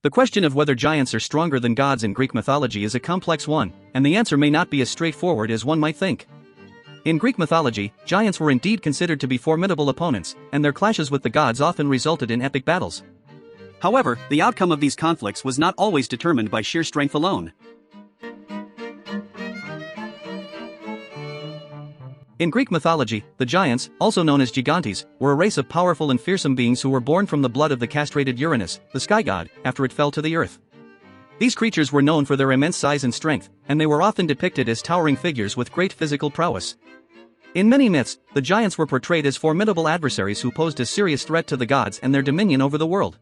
The question of whether giants are stronger than gods in Greek mythology is a complex one, and the answer may not be as straightforward as one might think. In Greek mythology, giants were indeed considered to be formidable opponents, and their clashes with the gods often resulted in epic battles. However, the outcome of these conflicts was not always determined by sheer strength alone. In Greek mythology, the giants, also known as Gigantes, were a race of powerful and fearsome beings who were born from the blood of the castrated Uranus, the sky god, after it fell to the earth. These creatures were known for their immense size and strength, and they were often depicted as towering figures with great physical prowess. In many myths, the giants were portrayed as formidable adversaries who posed a serious threat to the gods and their dominion over the world.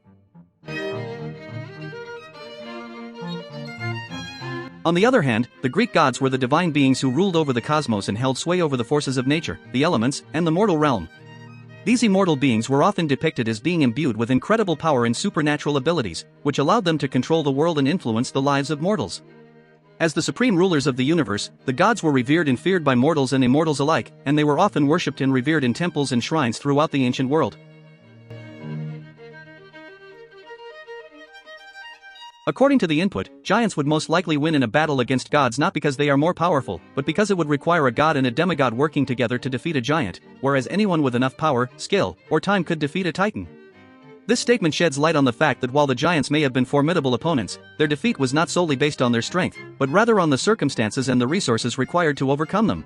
On the other hand, the Greek gods were the divine beings who ruled over the cosmos and held sway over the forces of nature, the elements, and the mortal realm. These immortal beings were often depicted as being imbued with incredible power and supernatural abilities, which allowed them to control the world and influence the lives of mortals. As the supreme rulers of the universe, the gods were revered and feared by mortals and immortals alike, and they were often worshipped and revered in temples and shrines throughout the ancient world. According to the input, giants would most likely win in a battle against gods not because they are more powerful, but because it would require a god and a demigod working together to defeat a giant, whereas anyone with enough power, skill, or time could defeat a titan. This statement sheds light on the fact that while the giants may have been formidable opponents, their defeat was not solely based on their strength, but rather on the circumstances and the resources required to overcome them.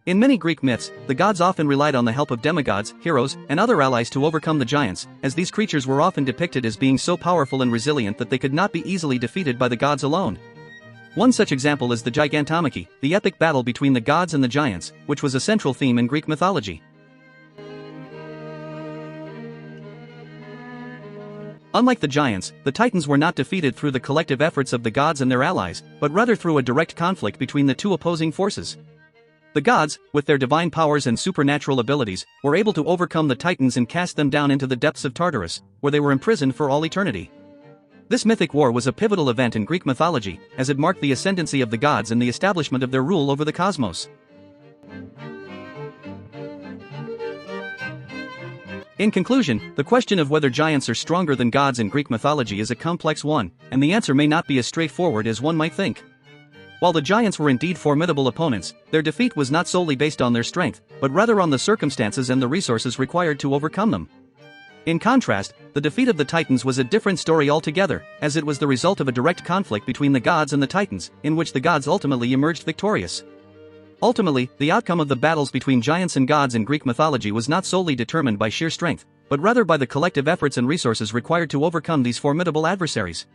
In many Greek myths, the gods often relied on the help of demigods, heroes, and other allies to overcome the giants, as these creatures were often depicted as being so powerful and resilient that they could not be easily defeated by the gods alone. One such example is the Gigantomachy, the epic battle between the gods and the giants, which was a central theme in Greek mythology. Unlike the giants, the titans were not defeated through the collective efforts of the gods and their allies, but rather through a direct conflict between the two opposing forces. The gods, with their divine powers and supernatural abilities, were able to overcome the titans and cast them down into the depths of Tartarus, where they were imprisoned for all eternity. This mythic war was a pivotal event in Greek mythology, as it marked the ascendancy of the gods and the establishment of their rule over the cosmos. In conclusion, the question of whether giants are stronger than gods in Greek mythology is a complex one, and the answer may not be as straightforward as one might think. While the giants were indeed formidable opponents, their defeat was not solely based on their strength, but rather on the circumstances and the resources required to overcome them. In contrast, the defeat of the titans was a different story altogether, as it was the result of a direct conflict between the gods and the titans, in which the gods ultimately emerged victorious. Ultimately, the outcome of the battles between giants and gods in Greek mythology was not solely determined by sheer strength, but rather by the collective efforts and resources required to overcome these formidable adversaries.